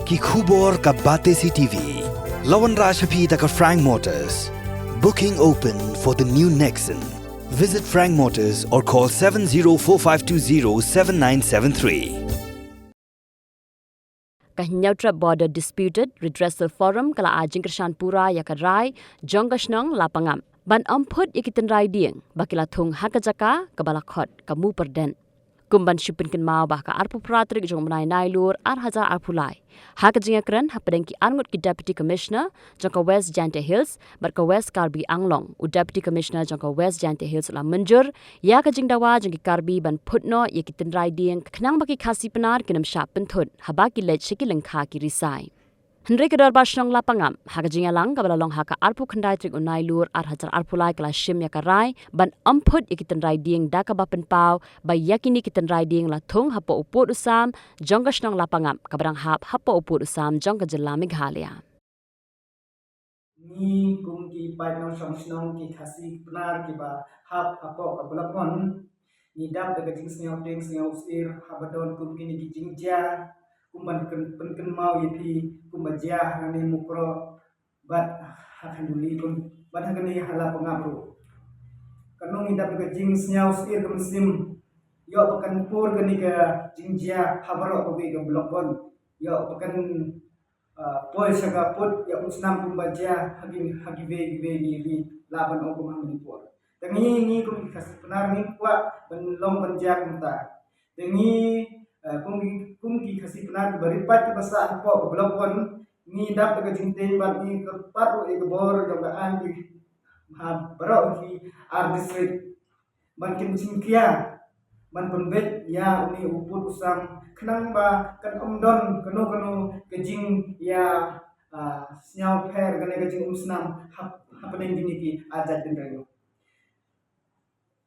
Ki khubor ka Bate CTV. Lawan Rashapi taka Frank Motors. Booking open for the new Nexon. Visit Frank Motors or call 7045207973. Kahinyautra Border Disputed Redressal Forum kala ajing Krishanpura yakarai jongashnong lapangam. Ban amput yakitan rai dieng bakila thung hakajaka kabalakot kamu perden. Kumban shupinkin mau bah ka arpu pratrik jong menai nailur hazar arpulai. Hakajinga keren hapadengki angut ki Deputy Commissioner jongka West Jante Hills barka West Karbi Anglong u Deputy Commissioner jongka West Jante Hills la menjur ya kajing dawa jongki Karbi ban putno yakitan rai dieng kenang baki khasi penar kinam syap penthut habaki lej shiki lengkha ki risai. Henry kedor bashnong lapangam hakajinga lang kabalalong haka arpu khandai trik unai lur hazar arpulai kala shim yakarai ban amput yakitan rai dieng daka bapen pau bay yakini kitan rai dieng la thung hapo uput usam jongashnong lapangam kabarang hap hapo uput usam jongka jela Meghalaya. Ni kum ki pai nong shong ki khasi penar ki ba hap hapo kabulapon ni dap daga jing snyaw usir habadon kum ki ni jingja kumban pen mau yipi kumbaja ngani mukro bat hakanduli kum bat hakani hala pengabru kanong idap daga jing snyaw usir kum sim yo pakan pur gani ka jingja habaro obi ga blokon yo pakan boy saga put ya usnam kumbaja hagi ve ni laban okum hamni pur tangi ni kum khasi penar ni kwa ben long banja kumta tangi kum ki khasi penar baripat ki basa ko blokon ni dap daga jingten bat ni kerparu e bor jaga anji ha baro ki ar district ban kin singkia ban pembet ya uni uput usam kenang ba kan omdon kanu kejing ya snyaw per gane kejing usnam happening dini ki ajat den rayo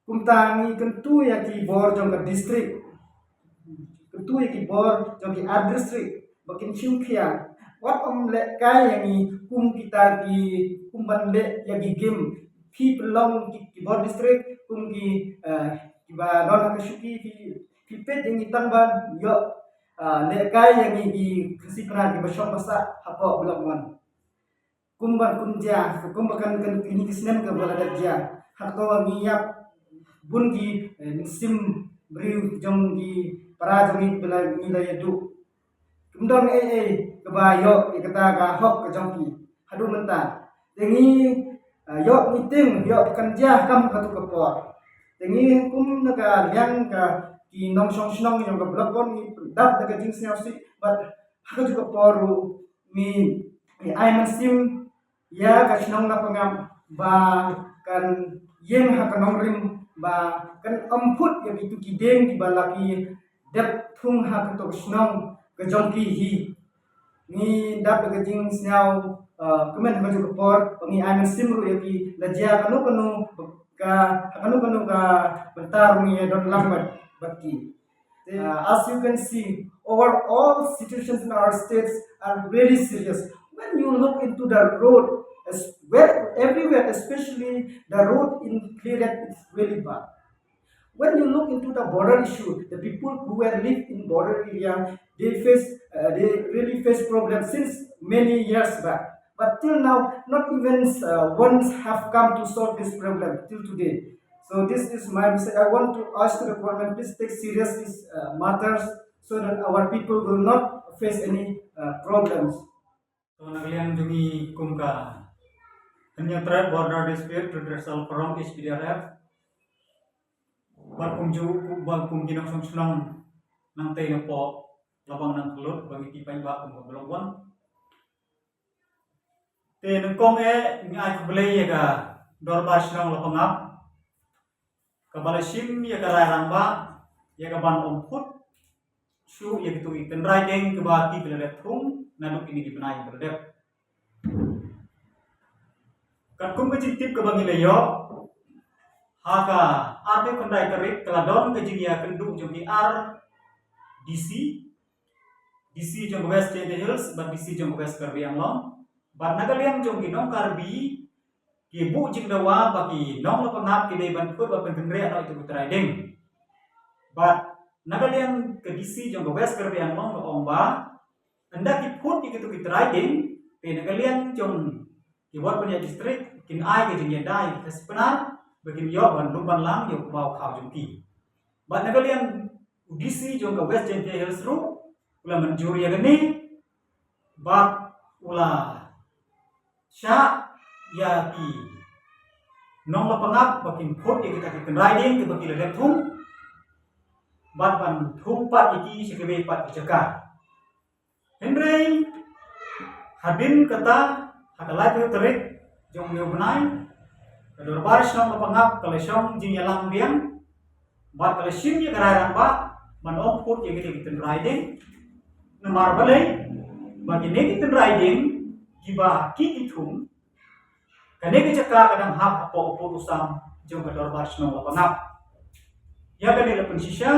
kumtangi kentu ya ki bor jong ka district kentu ya ki bor jong ki ar district bakin singkia wat le kai yang kum kita ki kumban le ya ki game ki pelong ki bor district kum ki kiba don ka shuki ki pet yang itangban yo le kai yang i kasi pernah ki basyok basa hapo bulakman kumban kunja kumbakan kan ini kisnem ka balada ja hakto ngiyap bun ki sim briu jong ki para jong bela nila yadu kumdon kebayo ikata ka hok ka jong ki hadu menta dengi yo meeting yo kanja kam ka tu kapor dengi kum naga liang ka ki nong snong yang ka blokon ni dap daga jing snyaw si but haka juga poru ni ai sim ya ka snong na pangam ba kan yeng haka nong rim ba kan amput ya itu kideng di balaki dep thung haka to snong ka jongki hi ni dap daga jing snyaw kemen haka juga por ni ai sim ru ya ki lajia kanu ka bentar ni don lambat bakti as you can see overall situations in our states are very serious when you look into the road everywhere especially the road in Clearet is really bad when you look into the border issue the people who were live in border area they really face problems since many years back. But till now, not even ones have come to solve this problem till today. So this is my message. I want to ask the government, please take serious these matters so that our people will not face any problems. So naglian jungi kumka Penyetret Border Dispute Redressal Forum HBDRF Bakum ginong sungsunong nang tayo po labang ng kulot bagi tipay ba kung mabalagwan nagkong ngay kublay yaga dorbas ng lapangap kabalasim yaga rarang ba yaga ban omput su yaga tu ikan riding kebati beladet hung naduk ini dipenai beladet katkum kecintip kebangi leyo haka arbe kendai kerik keladon kejingya kenduk jogi ar DC jong West Jante Hills ban DC jong West Karbi Anglong ban nagaliang jong ginong Karbi ki bu jing dawa bagi nong lo pangap ki dei ban put ba pengre ano itu riding but nagaliang ke DC jong West Karbi Anglong lo ongba anda ki put ki tu ki riding pe nagalian jong ki wat punya distrik kin ai ke jeng dai kespenan begin yo ban lumban lang yo bau khau jong ki ba nagalian udisi jong ka west jeng hills ru ula menjuri ya gani ba ula sya ya ki nong la pangap bakin put ya kita ki riding ke bakil lepthum bat ban thumpat iki sekebe pat jaka Henry hadin kata hakalai tu terik jong neu benai kador baris nong pangap kalesong jing yalang biang bat kalesim ye karai ba man om put ye gede kiten riding namar balai bagi ne kiten riding giba ki itum kane ke jaka kadang hap apo usam jong kador baris nong pangap ya kane le pensisya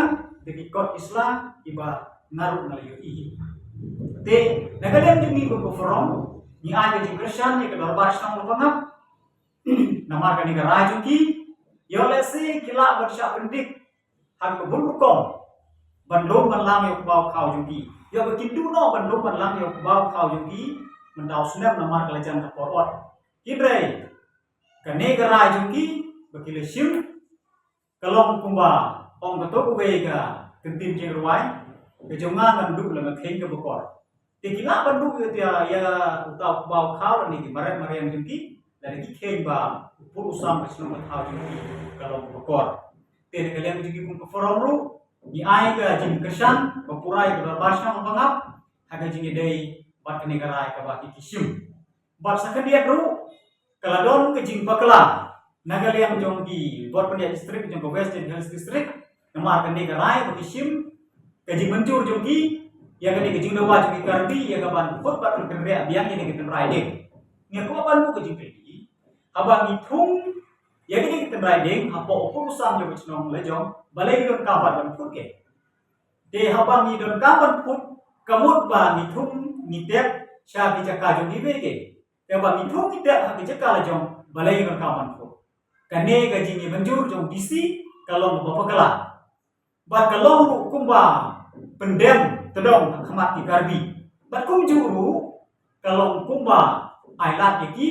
de kot islam iba naru ngalayo ihi te nagalian jung ibu ko from ni aja jing Christian ni kador baris nong pangap namar kane garai jung ki yo lesi kila bersya pendik hak kebun kom bandung banlang yo bau khau jung ki yo bekindu no bandung banlang yo bau khau jung ki mendau snap namar kalajan ka porot kibre kane garai jung ki bakile sim kalong kumba ong kato kuwe ka kentin jing ruai ke jonga bandung la makheng ka bokor tikila bandung ya utau bau khau ni ki mare mare jung ki dari ki kheng ba pur usam ka sino khau jung ki kalong bokor te kalian jung ki kum forum ru ni ai ka jing kesan bapurai ka basna mangap haga jing dei bat kene garai ka baki kisim bat sakadiat ru kaladon ke jing bakla nagalian jong ki bot pendia distrik jong ko west hills district namar kene garai baki sim ke jing mencur jong ki ya kene ke jing dawa jong ki karbi ya ka ban khot bat kene biang ni ke riding ni ko ban ku ke jing pedi abang ithung ya kene ke riding hapo upusam jong chnong le jong balai don kabat ban put ke de habang ni don kabat put kamut ba ni thum ni tek sha ki jaka jong ni be ke te ba ni thum ni tek ha ki jaka la jong balai don kabat put kane ga jing ni banjur jong bisi kalong ba pakala ba kalong kumba pendem tedong khamat ki karbi ba kum juru kalong kumba ailat iki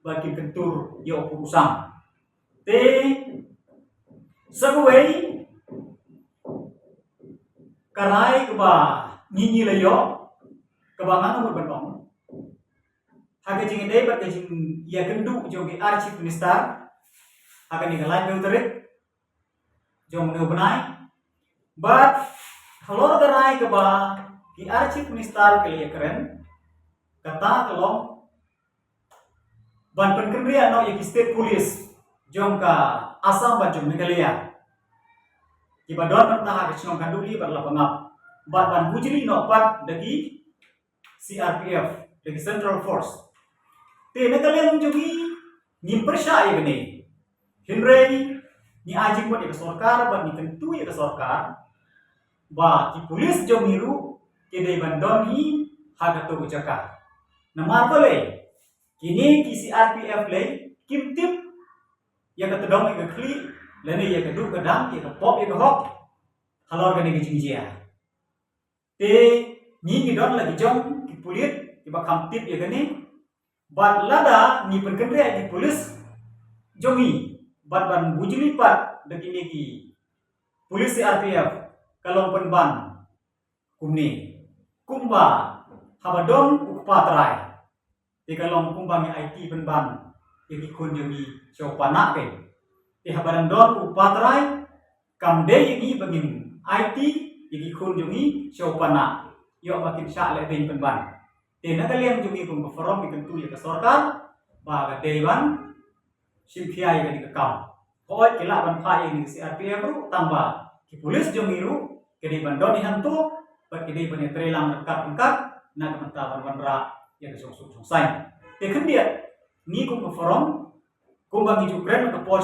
bagi kentur yo pusam te sagwei karai keba nyinyi layo kebangan umur benong haga jing dei bat jing ya gendu jong ki archive minister akan digalai do terik jong no benai but halor karai keba ki archive minister kali keren kata kalong ban penkemria no ya ki state police jong ka asam ban jong Meghalaya kiba don mentah ke chnong kanduli bar lapangap bat ban bujri no pat dagi CRPF dagi Central Force te nakalian jogi ni persya ya gene hinrei ni ajing pot ya sarkar ban ni tentu ya sarkar ba ki polis jong niru kede ban don hi haga to jaka namar bale kini ki CRPF le kimtip ya katedong ya kli lene ya keduk kedang ya pop ya hok halor gane ke jingjia te ni don lagi jong ki pulit ki bakam tip ya gane bat lada ni perkendria di polis jongi bat ban bujuli pat dekini ki polis CRPF kalong penban kumni kumba habadong ukpatrai te kalong kumba mi IT penban ya ki kun jongi siopana ke habaran don upatrai kamde yegi bagin IT yegi khun jungi siopana yo bakin sya le dei penban te nakalian jungi kum forum ikentu ya sarkar ba ga dewan simkhia ya di kam hoy kila ban pha ini CRPF ru tamba ki polis jungi ru kedi bandon hantu ba kedi ban trelang rekat na kementawan wanra ya ke sok sai te kendia ni kum forum kumbang jukren ke por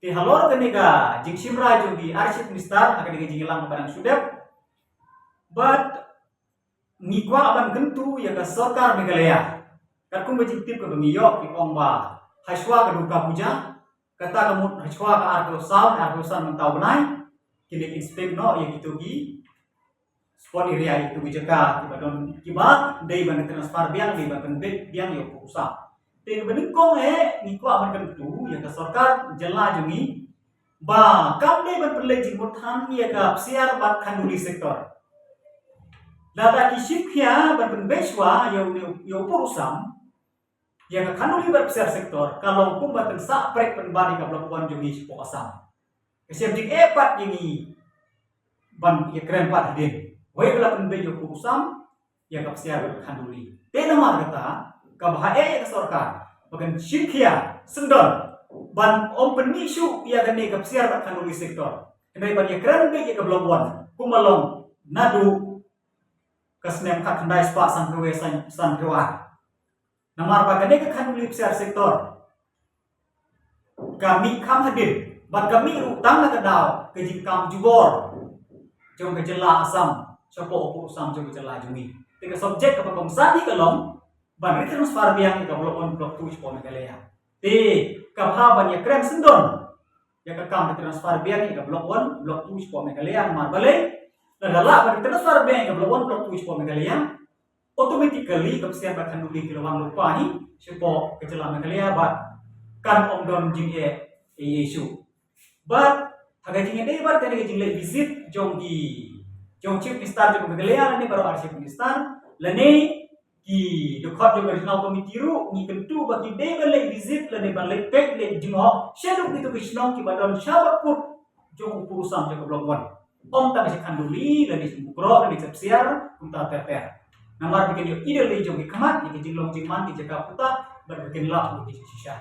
ti halor kaniga jing simra jogi archive minister akan diga jingilang barang sudap but ni kwa aban gentu ya ka sarkar Meghalaya kat kum bajing tip ke bengiyo ki ongba haswa ke duka puja kata kamu haswa ka argo san mentau benai kini inspect no ya gitu gi spot area itu bijaka kibadon kiba dei ban transfer biang di ban bet biang yo pusat tin benengkong ni ko aman kentu ya ka sarkar jela jungi ba kam dei ban perle jimutan ya ka siar bat khanduli sektor lada kisipya ban beswa yo purusam ya ka khanduli bat siar sektor kalau kumbat sa prek penbani ka blokuan jungi sipo asam kesiap jing epat ini ban ya keren pat hadin wai bela penbejo kurusam ya kapsiar khanduli te nama kata kabhae ya sarkar bagan shikya sendon ban open issue ya gane kapsiar khanduli sektor kendai ban ya keren be ya kablobuan kumalong nadu kasnem ka khandai spa sangkewe sangkewa namar bagane ka khanduli kapsiar sektor kami kam hadir ban kami utang na kadao kejing kam jubor jong kejela asam Sopo opo sam jong kejela jungi tiga subjek ke pengomsan di kalong ban transfer biang ka blok blok tu ipo megalea ti kabha ban ya kren sendon ya ka kam transfer biang ka blok tu ipo megalea mar bale lala ban transfer biang ka blok tu ipo megalea automatically kapsian ba khanduli kilawang lupa ni sopo kejela megalea bat kan omdon jing issue but hagai jing dei bat tani jing le visit jong chief minister jong megalea ni baru chief minister lani ki dokot jong regional committee ru ni kentu bagi dei balai visit lani balai pek le jing ho shedu itu kisnong ki badon shabat put jong urusan jong blok om ta kasi khanduli lani bukro lani sepsiar kunta ter namar bikin yo ide le jong kamat ni jing long jing man ki jaga puta berbikin lah ki sisa